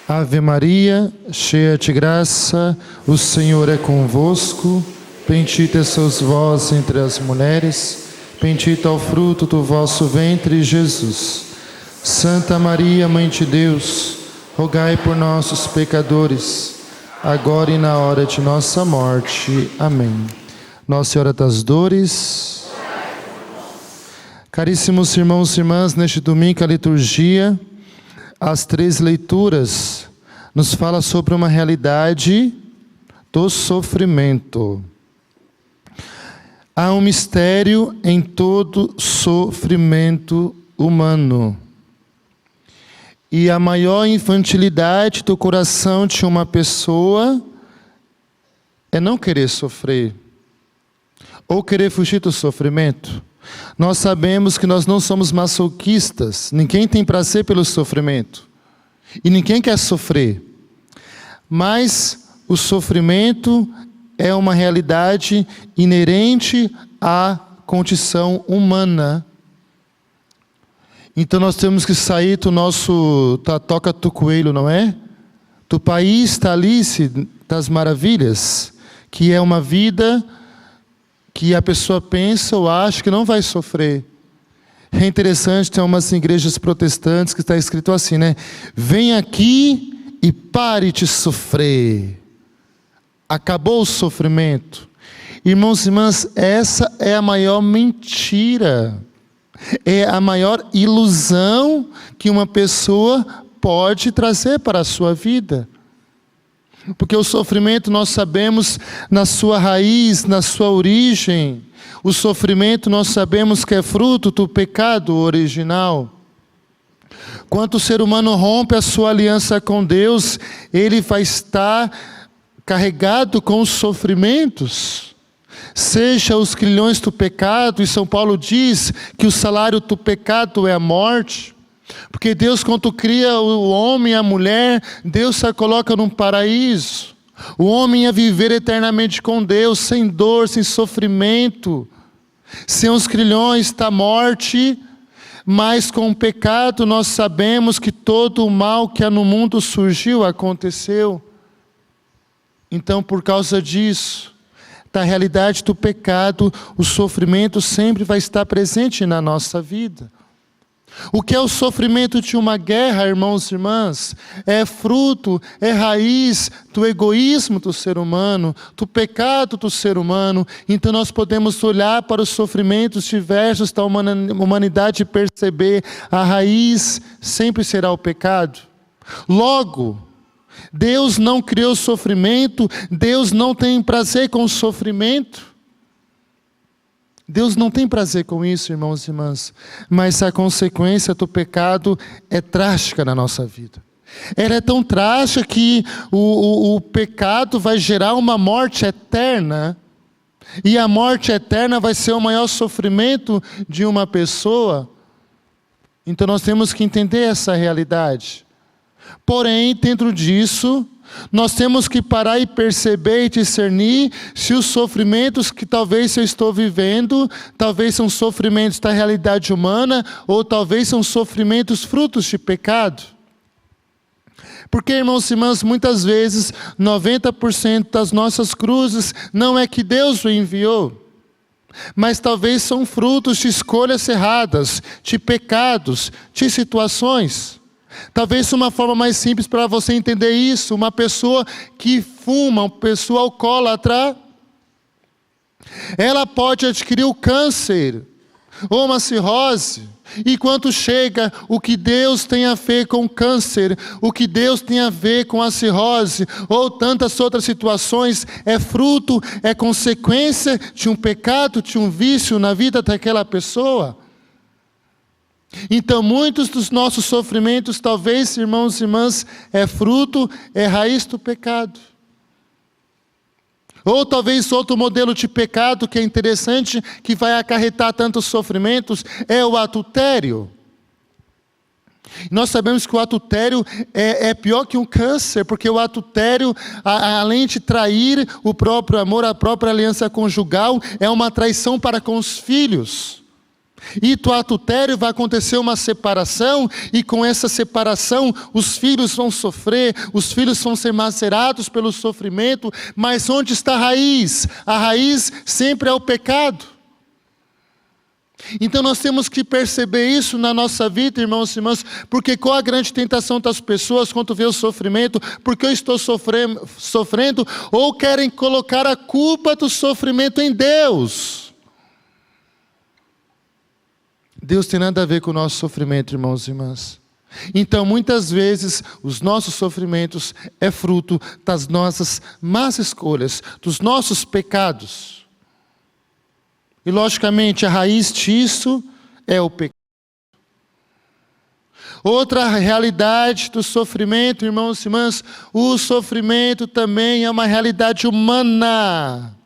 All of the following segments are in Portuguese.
Ave Maria, cheia de graça, o Senhor é convosco. Bendita sois vós entre as mulheres, bendito é o fruto do vosso ventre, Jesus. Santa Maria, Mãe de Deus, rogai por nós, os pecadores, agora e na hora de nossa morte. Amém. Nossa Senhora das Dores. Caríssimos irmãos e irmãs, neste domingo a liturgia, as 3 leituras, nos fala sobre uma realidade do sofrimento. Há um mistério em todo sofrimento humano. E a maior infantilidade do coração de uma pessoa é não querer sofrer, ou querer fugir do sofrimento. Nós sabemos que nós não somos masoquistas, ninguém tem prazer pelo sofrimento, e ninguém quer sofrer. Mas o sofrimento é uma realidade inerente à condição humana. Então nós temos que sair do nosso toca do coelho, não é? Do país das maravilhas, que é uma vida que a pessoa pensa ou acha que não vai sofrer. É interessante, tem umas igrejas protestantes que está escrito assim, né? Vem aqui e pare de sofrer. Acabou o sofrimento. Irmãos e irmãs, essa é a maior mentira. É a maior ilusão que uma pessoa pode trazer para a sua vida. Porque o sofrimento, nós sabemos, na sua raiz, na sua origem, o sofrimento nós sabemos que é fruto do pecado original. Quando o ser humano rompe a sua aliança com Deus, ele vai estar carregado com os sofrimentos. Seja os grilhões do pecado, e São Paulo diz que o salário do pecado é a morte. Porque Deus, quando cria o homem e a mulher, Deus a coloca num paraíso. O homem ia viver eternamente com Deus, sem dor, sem sofrimento, sem os grilhões da morte. Mas com o pecado nós sabemos que todo o mal que há no mundo surgiu, aconteceu. Então, por causa disso, da realidade do pecado, o sofrimento sempre vai estar presente na nossa vida. O que é o sofrimento de uma guerra, irmãos e irmãs? É fruto, é raiz do egoísmo do ser humano, do pecado do ser humano. Então nós podemos olhar para os sofrimentos diversos da humanidade e perceber a raiz sempre será o pecado. Logo, Deus não criou sofrimento, Deus não tem prazer com o sofrimento. Deus não tem prazer com isso, irmãos e irmãs, mas a consequência do pecado é trágica na nossa vida. Ela é tão trágica que o pecado vai gerar uma morte eterna, e a morte eterna vai ser o maior sofrimento de uma pessoa. Então nós temos que entender essa realidade. Porém, dentro disso, nós temos que parar e perceber e discernir se os sofrimentos que talvez eu estou vivendo, talvez são sofrimentos da realidade humana, ou talvez são sofrimentos frutos de pecado. Porque, irmãos e irmãs, muitas vezes, 90% das nossas cruzes não é que Deus o enviou, mas talvez são frutos de escolhas erradas, de pecados, de situações. Talvez uma forma mais simples para você entender isso: uma pessoa que fuma, uma pessoa alcoólatra, ela pode adquirir o câncer ou uma cirrose, e quando chega o que Deus tem a ver com o câncer, o que Deus tem a ver com a cirrose, ou tantas outras situações, é fruto, é consequência de um pecado, de um vício na vida daquela pessoa. Então muitos dos nossos sofrimentos, talvez, irmãos e irmãs, é fruto, é raiz do pecado. Ou talvez outro modelo de pecado que é interessante, que vai acarretar tantos sofrimentos, é o adultério. Nós sabemos que o adultério é pior que um câncer, porque o adultério, além de trair o próprio amor, a própria aliança conjugal, é uma traição para com os filhos. E do adultério vai acontecer uma separação, e com essa separação os filhos vão sofrer, os filhos vão ser macerados pelo sofrimento. Mas onde está a raiz? A raiz sempre é o pecado. Então nós temos que perceber isso na nossa vida, irmãos e irmãs, porque qual a grande tentação das pessoas quando vê o sofrimento? Porque eu estou sofrendo, ou querem colocar a culpa do sofrimento em Deus. Deus tem nada a ver com o nosso sofrimento, irmãos e irmãs. Então muitas vezes os nossos sofrimentos é fruto das nossas más escolhas, dos nossos pecados. E logicamente a raiz disso é o pecado. Outra realidade do sofrimento, irmãos e irmãs, o sofrimento também é uma realidade humana,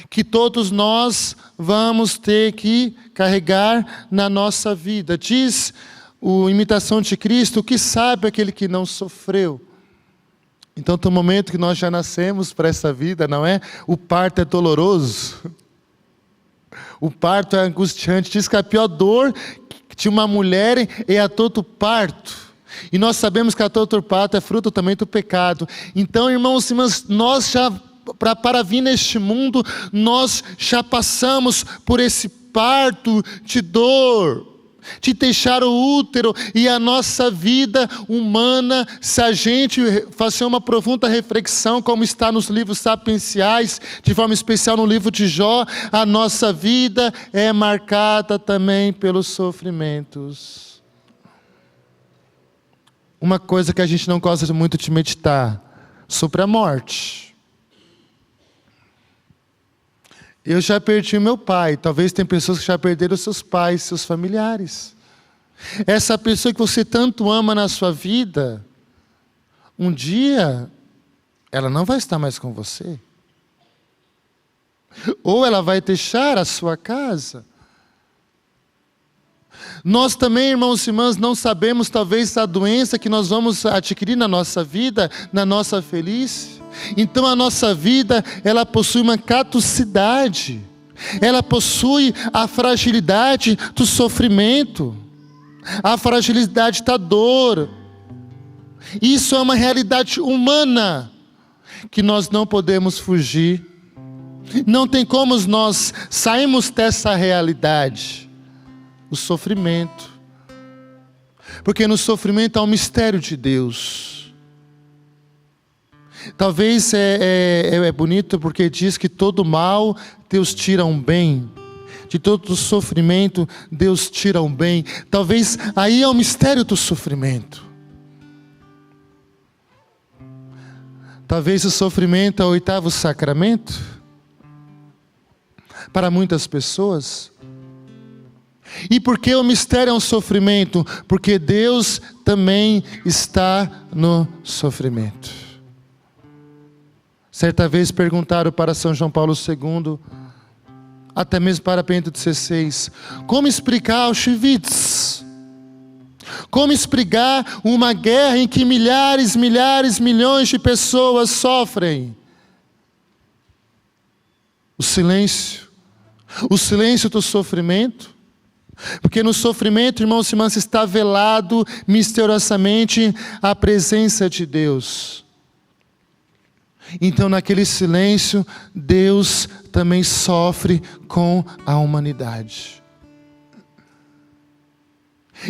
que todos nós vamos ter que carregar na nossa vida. Diz o Imitação de Cristo, o que sabe aquele que não sofreu. Então tem um momento que nós já nascemos para essa vida, não é? O parto é doloroso. O parto é angustiante. Diz que a pior dor de uma mulher é a dor do parto. E nós sabemos que a dor do parto é fruto também do pecado. Então, irmãos e irmãs, nós já, para vir neste mundo, nós já passamos por esse parto de dor, de deixar o útero. E a nossa vida humana, se a gente fazer uma profunda reflexão, como está nos livros sapienciais, de forma especial no livro de Jó, a nossa vida é marcada também pelos sofrimentos. Uma coisa que a gente não gosta muito de meditar, sobre a morte. Eu já perdi o meu pai. Talvez tem pessoas que já perderam seus pais, seus familiares. Essa pessoa que você tanto ama na sua vida, um dia, ela não vai estar mais com você. Ou ela vai deixar a sua casa. Nós também, irmãos e irmãs, não sabemos talvez a doença que nós vamos adquirir na nossa vida, na nossa velhice. Então a nossa vida, ela possui uma caducidade, ela possui a fragilidade do sofrimento, a fragilidade da dor. Isso é uma realidade humana, que nós não podemos fugir. Não tem como nós sairmos dessa realidade, o sofrimento. Porque no sofrimento há um mistério de Deus. Talvez é bonito porque diz que todo mal Deus tira um bem. De todo sofrimento Deus tira um bem. Talvez aí é o mistério do sofrimento. Talvez o sofrimento é o 8º sacramento para muitas pessoas. E por que o mistério é um sofrimento? Porque Deus também está no sofrimento. Certa vez perguntaram para São João Paulo II, até mesmo para Bento XVI, como explicar Auschwitz? Como explicar uma guerra em que milhares, milhões de pessoas sofrem? O silêncio do sofrimento. Porque no sofrimento, irmãos e irmãs, está velado misteriosamente a presença de Deus. Então naquele silêncio, Deus também sofre com a humanidade.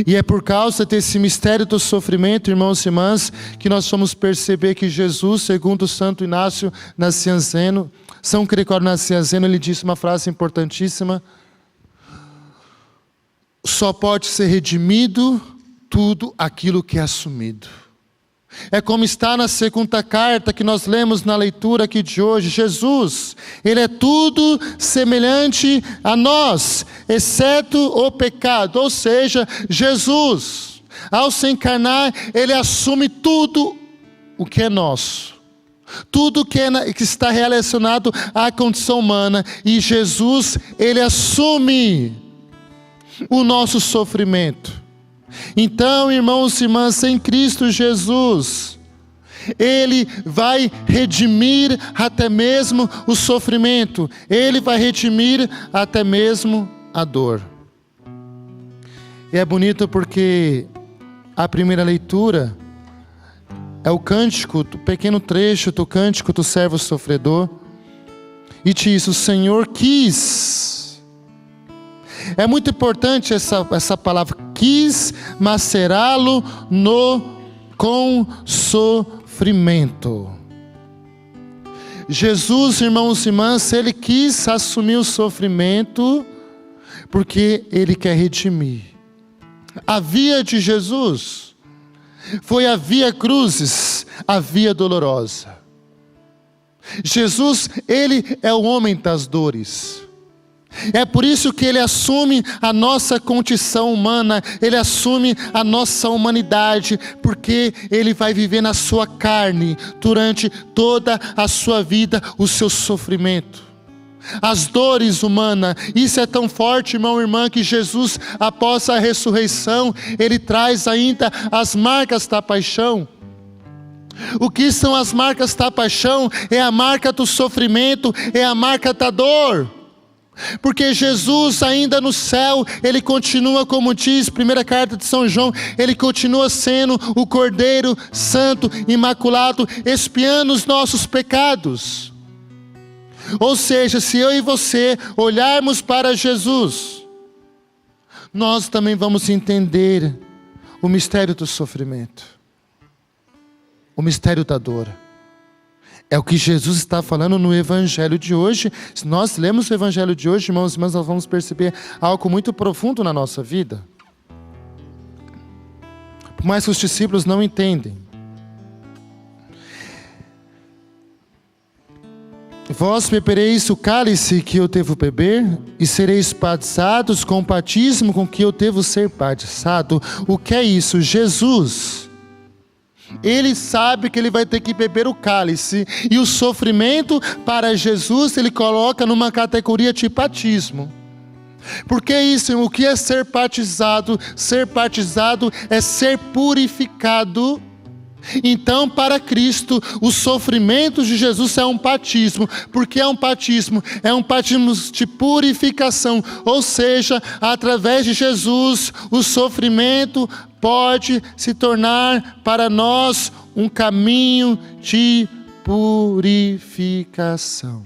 E é por causa desse mistério do sofrimento, irmãos e irmãs, que nós vamos perceber que Jesus, segundo Santo Inácio Nacianceno, São Gregório Nacianceno, ele disse uma frase importantíssima: só pode ser redimido tudo aquilo que é assumido. É como está na segunda carta que nós lemos na leitura aqui de hoje. Jesus, Ele é tudo semelhante a nós, exceto o pecado. Ou seja, Jesus, ao se encarnar, Ele assume tudo o que é nosso. Tudo que está relacionado à condição humana. E Jesus, Ele assume o nosso sofrimento. Então, irmãos e irmãs, em Cristo Jesus, Ele vai redimir até mesmo o sofrimento. Ele vai redimir até mesmo a dor. E é bonito porque a primeira leitura é o cântico, o pequeno trecho do cântico do servo sofredor. E diz: o Senhor quis. É muito importante essa palavra, quis macerá-lo com sofrimento. Jesus, irmãos e irmãs, Ele quis assumir o sofrimento porque Ele quer redimir. A via de Jesus foi a via cruzes, a via dolorosa. Jesus, Ele é o homem das dores. É por isso que Ele assume a nossa condição humana, Ele assume a nossa humanidade, porque Ele vai viver na sua carne, durante toda a sua vida, o seu sofrimento. As dores humanas, isso é tão forte, irmão e irmã, que Jesus, após a ressurreição, Ele traz ainda as marcas da paixão. O que são as marcas da paixão? É a marca do sofrimento, é a marca da dor. Porque Jesus ainda no céu, Ele continua, como diz, primeira carta de São João, Ele continua sendo o Cordeiro Santo, Imaculado, expiando os nossos pecados. Ou seja, se eu e você olharmos para Jesus, nós também vamos entender o mistério do sofrimento, o mistério da dor. É o que Jesus está falando no Evangelho de hoje. Se nós lemos o Evangelho de hoje, irmãos e irmãs, nós vamos perceber algo muito profundo na nossa vida. Por mais que os discípulos não entendem. Vós bebereis o cálice que eu devo beber, e sereis batizados com o batismo com que eu devo ser batizado. O que é isso? Jesus, Ele sabe que Ele vai ter que beber o cálice, e o sofrimento para Jesus Ele coloca numa categoria de batismo. Porque isso, o que é ser batizado? Ser batizado é ser purificado. Então, para Cristo, o sofrimento de Jesus é um batismo. Porque é um batismo? É um batismo de purificação. Ou seja, através de Jesus, o sofrimento pode se tornar para nós um caminho de purificação.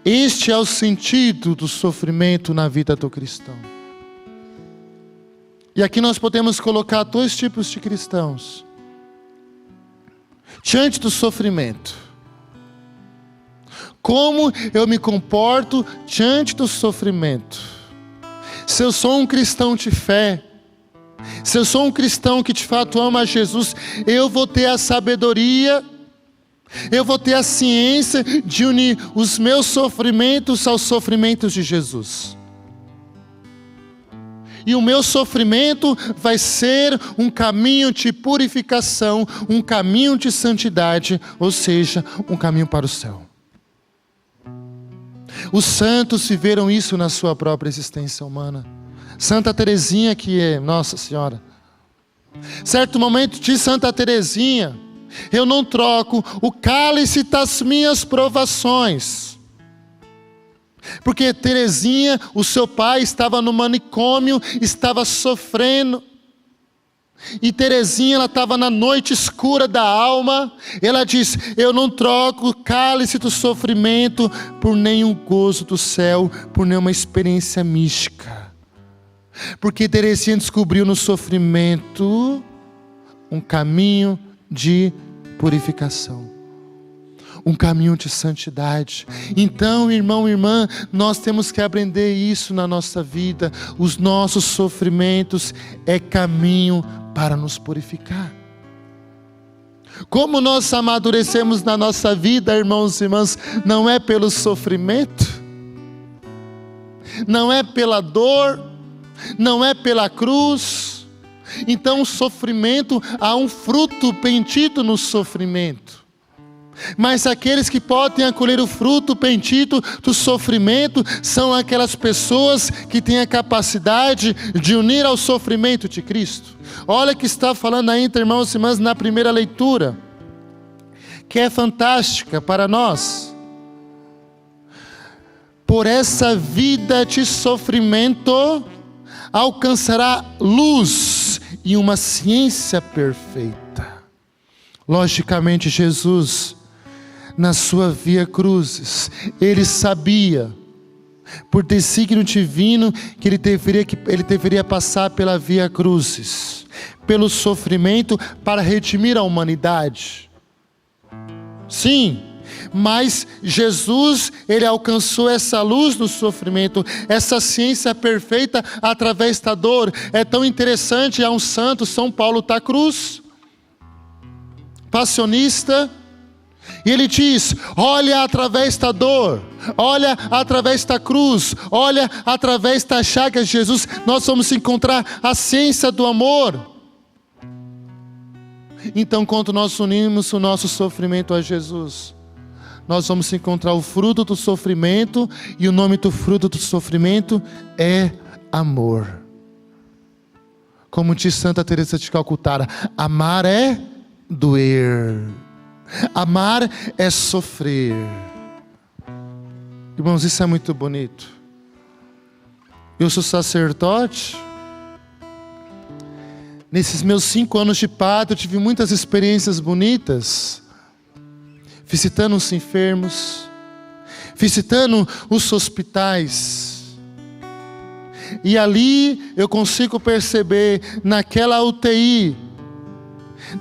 Este é o sentido do sofrimento na vida do cristão. E aqui nós podemos colocar dois tipos de cristãos. Diante do sofrimento. Como eu me comporto diante do sofrimento? Se eu sou um cristão de fé, se eu sou um cristão que de fato ama Jesus, eu vou ter a sabedoria, eu vou ter a ciência de unir os meus sofrimentos aos sofrimentos de Jesus. E o meu sofrimento vai ser um caminho de purificação, um caminho de santidade, ou seja, um caminho para o céu. Os santos viveram isso na sua própria existência humana. Santa Teresinha, que é Nossa Senhora. Certo momento de Santa Teresinha, eu não troco o cálice das minhas provações. Porque Teresinha, o seu pai estava no manicômio, estava sofrendo. E Teresinha, ela estava na noite escura da alma. Ela diz: eu não troco o cálice do sofrimento por nenhum gozo do céu, por nenhuma experiência mística. Porque Teresinha descobriu no sofrimento um caminho de purificação, um caminho de santidade. Então, irmão e irmã, nós temos que aprender isso na nossa vida. Os nossos sofrimentos é caminho para nos purificar. Como nós amadurecemos na nossa vida, irmãos e irmãs, não é pelo sofrimento, não é pela dor, não é pela cruz. Então o sofrimento, há um fruto bendito no sofrimento. Mas aqueles que podem acolher o fruto bendito do sofrimento são aquelas pessoas que têm a capacidade de unir ao sofrimento de Cristo. Olha o que está falando ainda, irmãos e irmãs, na primeira leitura, que é fantástica para nós. por essa vida de sofrimento, alcançará luz e uma ciência perfeita. Logicamente, Jesus, na sua via cruzes, ele sabia, por desígnio divino, que ele deveria passar pela via cruzes, pelo sofrimento, para redimir a humanidade. Sim, mas Jesus, ele alcançou essa luz no sofrimento, essa ciência perfeita através da dor. É tão interessante, há um santo, São Paulo da Cruz, passionista, e ele diz: olha através da dor, olha através da cruz, olha através das chagas de Jesus, nós vamos encontrar a ciência do amor. Então, quando nós unimos o nosso sofrimento a Jesus, nós vamos encontrar o fruto do sofrimento, e o nome do fruto do sofrimento é amor. Como diz Santa Teresa de Calcutá, amar é doer, amar é sofrer. Irmãos, isso é muito bonito. Eu sou sacerdote. Nesses meus 5 anos de padre, eu tive muitas experiências bonitas, visitando os enfermos, visitando os hospitais. E ali eu consigo perceber, naquela UTI,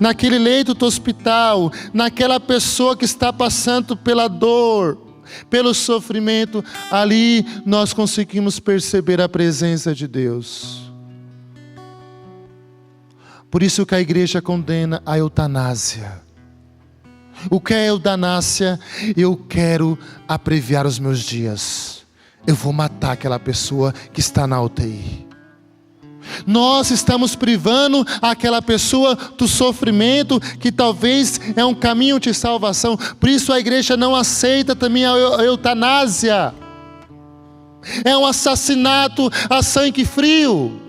naquele leito do hospital, naquela pessoa que está passando pela dor, pelo sofrimento, ali nós conseguimos perceber a presença de Deus. Por isso que a igreja condena a eutanásia. O que é eutanásia? Eu quero abreviar os meus dias. Eu vou matar aquela pessoa que está na UTI. Nós estamos privando aquela pessoa do sofrimento, que talvez é um caminho de salvação. Por isso a igreja não aceita também a eutanásia. É um assassinato a sangue frio.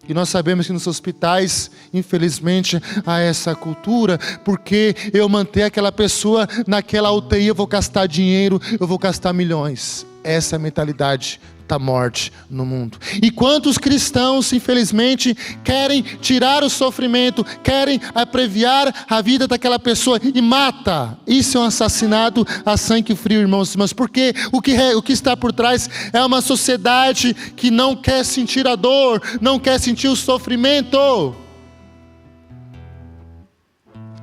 E nós sabemos que nos hospitais, infelizmente, há essa cultura, porque eu manter aquela pessoa naquela UTI, eu vou gastar dinheiro, eu vou gastar milhões. Essa é a mentalidade da morte no mundo. E quantos cristãos, infelizmente, querem tirar o sofrimento, querem abreviar a vida daquela pessoa e mata. Isso é um assassinato a sangue frio, irmãos e irmãs, porque o que está por trás é uma sociedade que não quer sentir a dor, não quer sentir o sofrimento.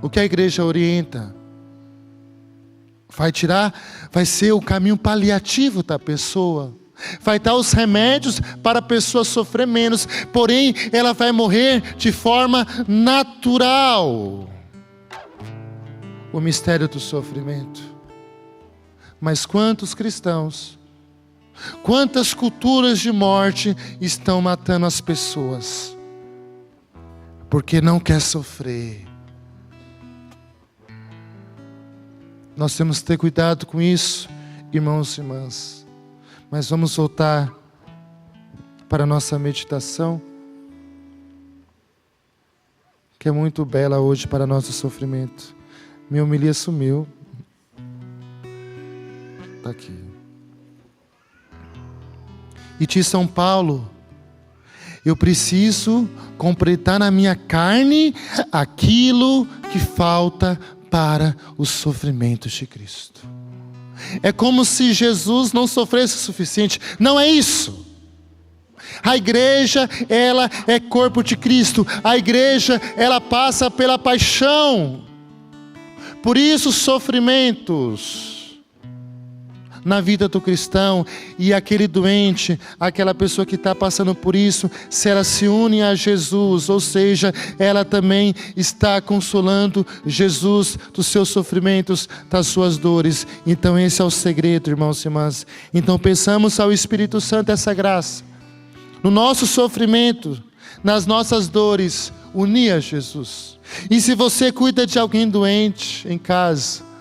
O que a igreja orienta? Vai ser o caminho paliativo da pessoa. Vai dar os remédios para a pessoa sofrer menos, porém ela vai morrer de forma natural. O mistério do sofrimento. Mas quantos cristãos, quantas culturas de morte estão matando as pessoas? Porque não quer sofrer. Nós temos que ter cuidado com isso, irmãos e irmãs. Mas vamos voltar para a nossa meditação, que é muito bela hoje para nosso sofrimento. Minha homilia sumiu. Está aqui. E diz São Paulo: eu preciso completar na minha carne aquilo que falta para os sofrimentos de Cristo. É como se Jesus não sofresse o suficiente. Não é isso. A igreja, ela é corpo de Cristo. A igreja, ela passa pela paixão. Por isso, sofrimentos na vida do cristão. E aquele doente, aquela pessoa que está passando por isso, se ela se une a Jesus, ou seja, ela também está consolando Jesus dos seus sofrimentos, das suas dores. Então esse é o segredo, irmãos e irmãs. Então peçamos ao Espírito Santo essa graça, no nosso sofrimento, nas nossas dores, unir a Jesus. E se você cuida de alguém doente em casa,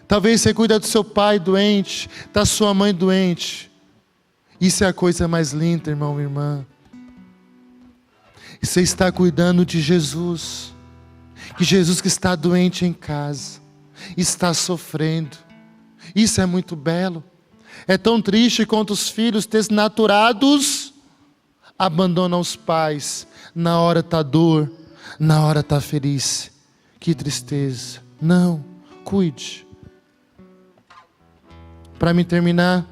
talvez você cuida do seu pai doente, da sua mãe doente. Isso é a coisa mais linda, irmão e irmã. Você está cuidando de Jesus. Que Jesus que está doente em casa, está sofrendo. Isso é muito belo. É tão triste quanto os filhos desnaturados abandonam os pais. Na hora está dor, na hora está feliz. Que tristeza. Não, cuide. Para me terminar,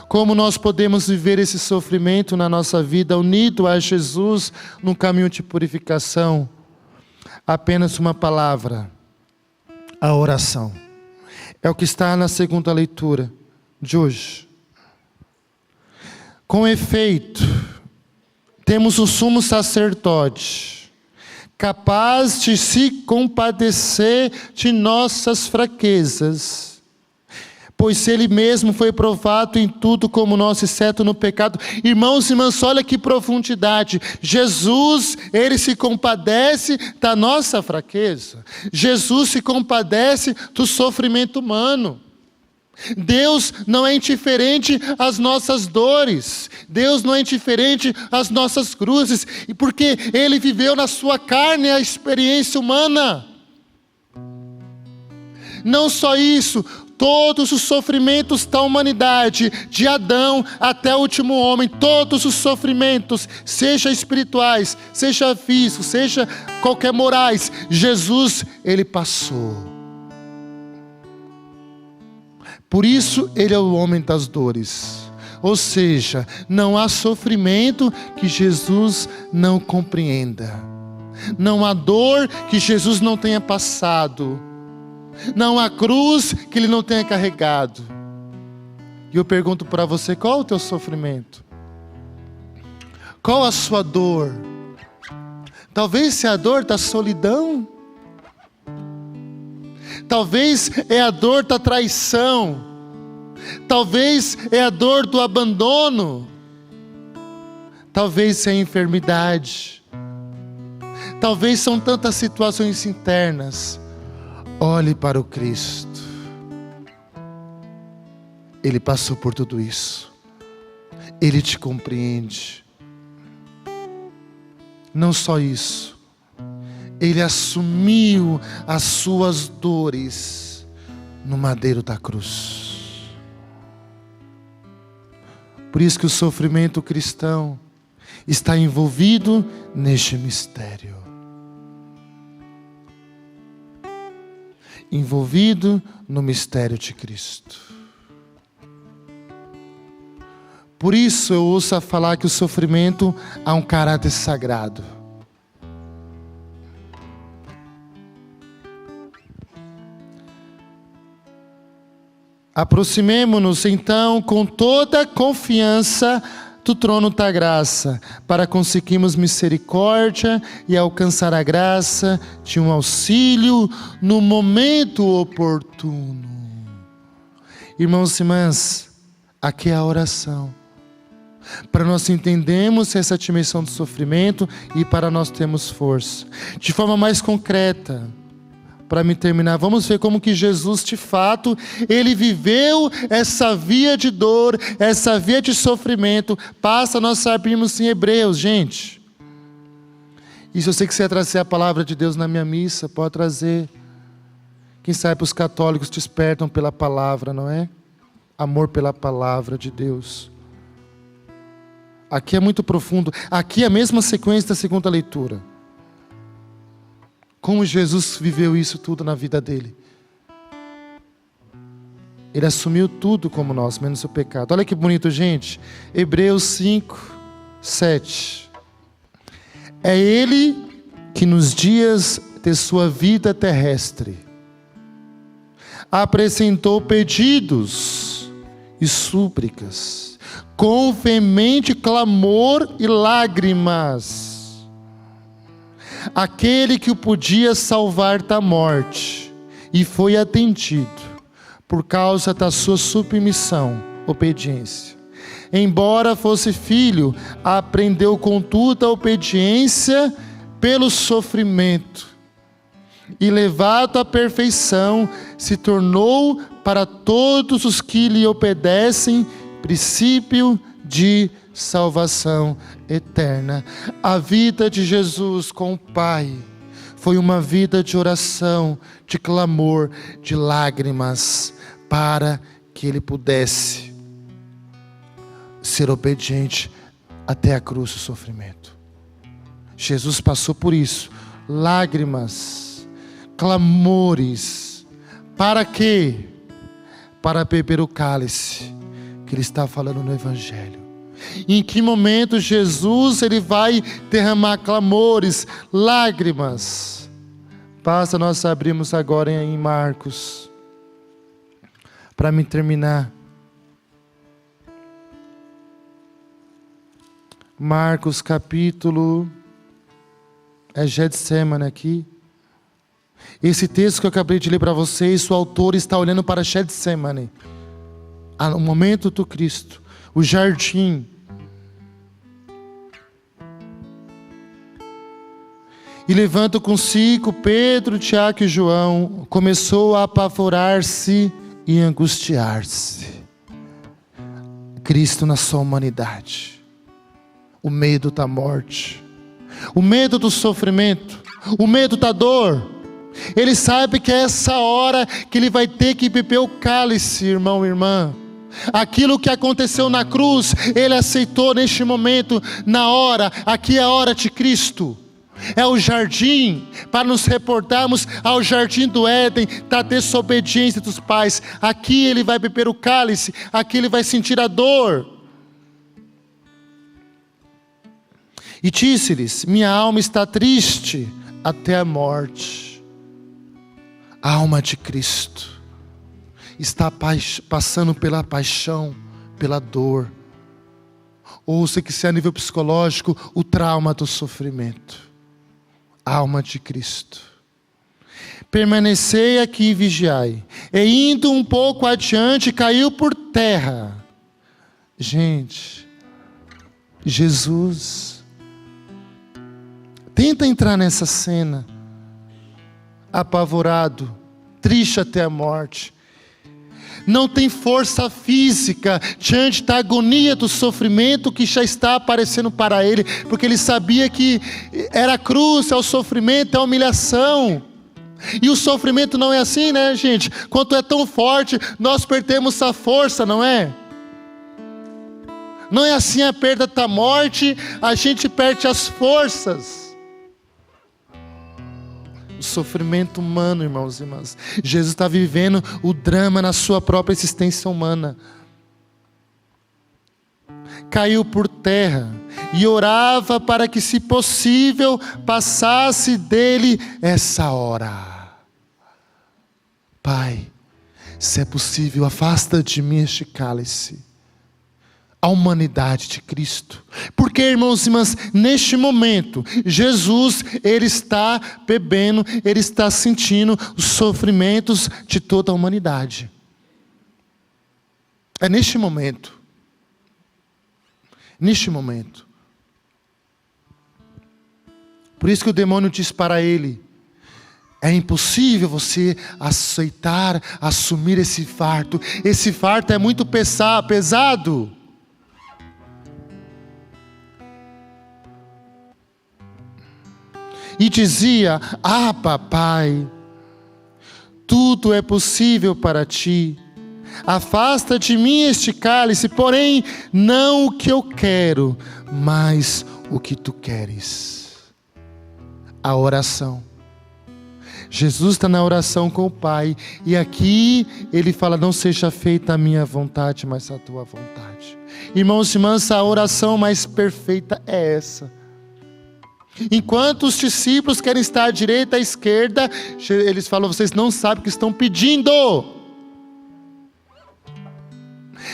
como nós podemos viver esse sofrimento na nossa vida unido a Jesus no caminho de purificação? Apenas uma palavra: a oração. É o que está na segunda leitura de hoje. Com efeito, temos o sumo sacerdote, capaz de se compadecer de nossas fraquezas, pois ele mesmo foi provado em tudo como nós, exceto no pecado. Irmãos e irmãs, olha que profundidade. Jesus, ele se compadece da nossa fraqueza. Jesus se compadece do sofrimento humano. Deus não é indiferente às nossas dores. Deus não é indiferente às nossas cruzes. E porque ele viveu na sua carne a experiência humana. Não só isso, todos os sofrimentos da humanidade, de Adão até o último homem, todos os sofrimentos, seja espirituais, seja físicos, seja qualquer morais, Jesus, ele passou. Por isso, ele é o homem das dores. Ou seja, não há sofrimento que Jesus não compreenda. Não há dor que Jesus não tenha passado. Não há cruz que ele não tenha carregado. E eu pergunto para você, qual o teu sofrimento? Qual a sua dor? Talvez seja a dor da solidão. Talvez é a dor da traição. Talvez é a dor do abandono. Talvez seja a enfermidade. Talvez são tantas situações internas. Olhe para o Cristo. Ele passou por tudo isso. Ele te compreende. Não só isso. Ele assumiu as suas dores no madeiro da cruz. Por isso que o sofrimento cristão está envolvido neste mistério. Envolvido no mistério de Cristo. Por isso eu ouço falar que o sofrimento há um caráter sagrado. Aproximemo-nos então com toda a confiança do trono da graça, para conseguirmos misericórdia e alcançar a graça de um auxílio no momento oportuno. Irmãos e irmãs, aqui é a oração, para nós entendermos essa dimensão do sofrimento e para nós termos força. De forma mais concreta, para me terminar, vamos ver como que Jesus, de fato, ele viveu essa via de dor, essa via de sofrimento. Basta nós abrirmos em Hebreus, gente. E se eu sei que você vai trazer a palavra de Deus na minha missa, pode trazer. Quem sabe os católicos despertam pela palavra, não é? Amor pela palavra de Deus. Aqui é muito profundo. Aqui é a mesma sequência da segunda leitura. Como Jesus viveu isso tudo na vida dele. Ele assumiu tudo como nós, menos o pecado. Olha que bonito, gente. Hebreus 5, 7. É Ele que nos dias de sua vida terrestre apresentou pedidos e súplicas, com veemente clamor e lágrimas, aquele que o podia salvar da morte, e foi atendido, por causa da sua submissão, obediência. Embora fosse filho, aprendeu contudo a obediência pelo sofrimento, e levado à perfeição, se tornou para todos os que lhe obedecem, princípio de salvação eterna. A vida de Jesus com o Pai foi uma vida de oração, de clamor, de lágrimas, para que ele pudesse ser obediente até a cruz do sofrimento. Jesus passou por isso, lágrimas, clamores, para quê? Para beber o cálice que ele está falando no Evangelho. Em que momento Jesus ele vai derramar clamores, lágrimas? Basta nós abrirmos agora em Marcos, para me terminar. Marcos capítulo, é Getsemane aqui. Esse texto que eu acabei de ler para vocês, o autor está olhando para Getsemane, o momento do Cristo, o jardim. E levando consigo Pedro, Tiago e João, começou a apavorar-se e angustiar-se. Cristo na sua humanidade, o medo da morte, o medo do sofrimento, o medo da dor. Ele sabe que é essa hora que ele vai ter que beber o cálice, irmão e irmã. Aquilo que aconteceu na cruz, ele aceitou neste momento, na hora. Aqui é a hora de Cristo. É o jardim, para nos reportarmos ao jardim do Éden, da desobediência dos pais. Aqui ele vai beber o cálice, aqui ele vai sentir a dor. E disse-lhes: minha alma está triste até a morte. A alma de Cristo está passando pela paixão, pela dor. Ouça que se a nível psicológico, o trauma do sofrimento. A alma de Cristo. Permanecei aqui e vigiai. E indo um pouco adiante, caiu por terra. Gente, Jesus tenta entrar nessa cena, apavorado, triste até a morte. Não tem força física diante da agonia do sofrimento que já está aparecendo para ele, porque ele sabia que era a cruz, é o sofrimento, é a humilhação. E o sofrimento não é assim, né, gente? Quanto é tão forte, nós perdemos a força, não é? Não é assim a perda da morte, a gente perde as forças. O sofrimento humano, irmãos e irmãs. Jesus está vivendo o drama na sua própria existência humana. Caiu por terra e orava para que, se possível, passasse dele essa hora. Pai, se é possível, afasta de mim este cálice. A humanidade de Cristo. Porque, irmãos e irmãs, neste momento, Jesus, ele está bebendo, ele está sentindo os sofrimentos de toda a humanidade. É neste momento. Neste momento. Por isso que o demônio diz para ele: é impossível você aceitar, assumir esse fardo. Esse fardo é muito pesado. E dizia: ah, papai, tudo é possível para ti. Afasta de mim este cálice, porém não o que eu quero, mas o que tu queres. A oração. Jesus está na oração com o Pai. E aqui ele fala: não seja feita a minha vontade, mas a tua vontade. Irmãos e irmãs, a oração mais perfeita é essa. Enquanto os discípulos querem estar à direita, à esquerda, eles falam: vocês não sabem o que estão pedindo.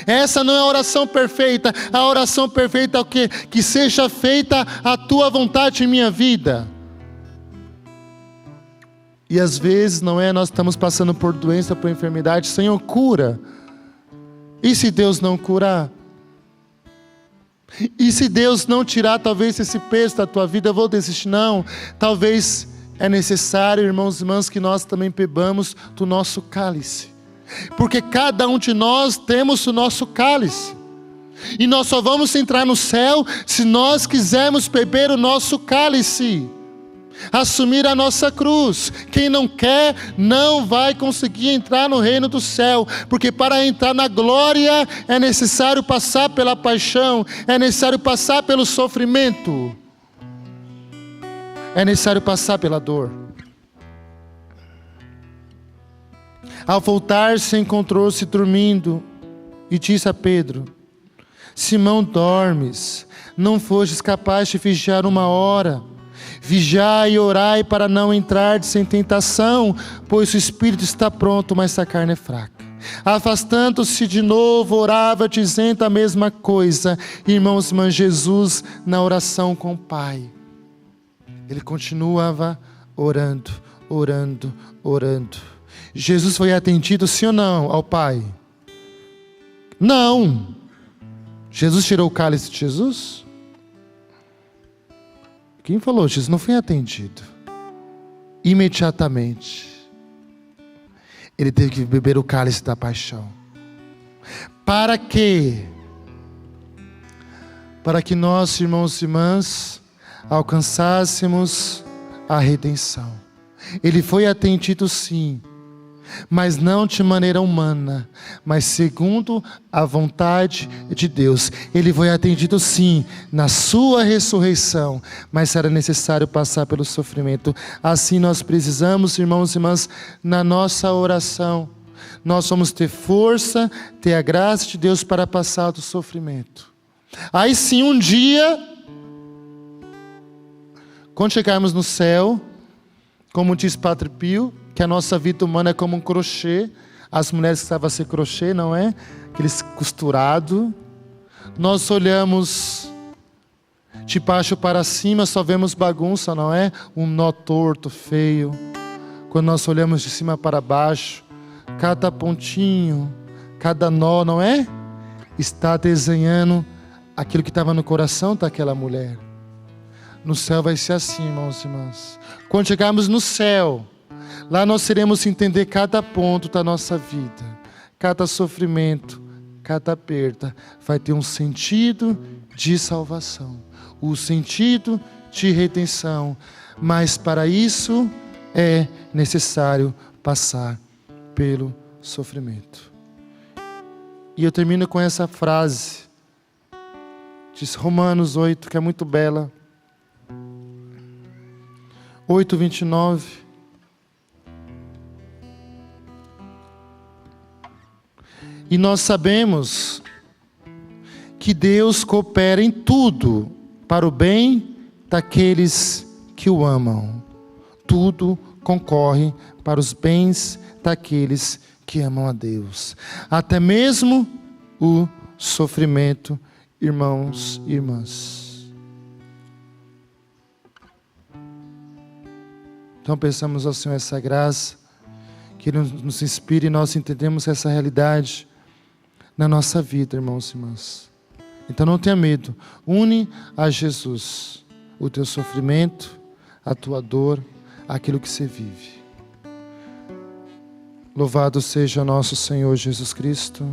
Essa não é a oração perfeita. A oração perfeita é o quê? Que seja feita a tua vontade em minha vida. E às vezes, não é? Nós estamos passando por doença, por enfermidade. Senhor, cura. E se Deus não curar? E se Deus não tirar talvez esse peso da tua vida, eu vou desistir? Não. Talvez é necessário, irmãos e irmãs, que nós também bebamos do nosso cálice. Porque cada um de nós temos o nosso cálice. E nós só vamos entrar no céu se nós quisermos beber o nosso cálice. assumir a nossa cruz. Quem não quer, não vai conseguir entrar no reino do céu, porque para entrar na glória é necessário passar pela paixão, é necessário passar pelo sofrimento, é necessário passar pela dor. Ao voltar-se, encontrou-se dormindo e disse a Pedro: Simão, dormes? Não fostes capaz de vigiar 1 hora? Vigiai e orai para não entrardes em tentação, pois o espírito está pronto, mas a carne é fraca. Afastando-se de novo, orava dizendo a mesma coisa. Irmãos e irmãs, Jesus na oração com o Pai, ele continuava orando, orando, orando. Jesus foi atendido, sim ou não, ao Pai? Não. Jesus tirou o cálice de Jesus? Quem falou? Jesus não foi atendido. Imediatamente ele teve que beber o cálice da paixão. Para quê? Para que nós, irmãos e irmãs, alcançássemos a redenção. Ele foi atendido sim, mas não de maneira humana, mas segundo a vontade de Deus. Ele foi atendido sim, na sua ressurreição, mas era necessário passar pelo sofrimento. Assim nós precisamos, irmãos e irmãs, na nossa oração, nós vamos ter força, ter a graça de Deus para passar do sofrimento. Aí sim, um dia, quando chegarmos no céu, como diz Padre Pio, que a nossa vida humana é como um crochê. As mulheres que estavam a ser crochê, não é? Aqueles costurados. Nós olhamos de baixo para cima, só vemos bagunça, não é? Um nó torto, feio. Quando nós olhamos de cima para baixo, cada pontinho, cada nó, não é? Está desenhando aquilo que estava no coração daquela mulher. No céu vai ser assim, irmãos e irmãs. Quando chegarmos no céu, lá nós iremos entender cada ponto da nossa vida, cada sofrimento, cada perda vai ter um sentido de salvação, o sentido de redenção. Mas para isso é necessário passar pelo sofrimento. E eu termino com essa frase, diz Romanos 8, que é muito bela. 8:29. E nós sabemos que Deus coopera em tudo para o bem daqueles que o amam. Tudo concorre para os bens daqueles que amam a Deus. Até mesmo o sofrimento, irmãos e irmãs. Então pensamos ao Senhor essa graça, que Ele nos inspire e nós entendemos essa realidade na nossa vida, irmãos e irmãs. Então não tenha medo, une a Jesus o teu sofrimento, a tua dor, aquilo que você vive. Louvado seja nosso Senhor Jesus Cristo.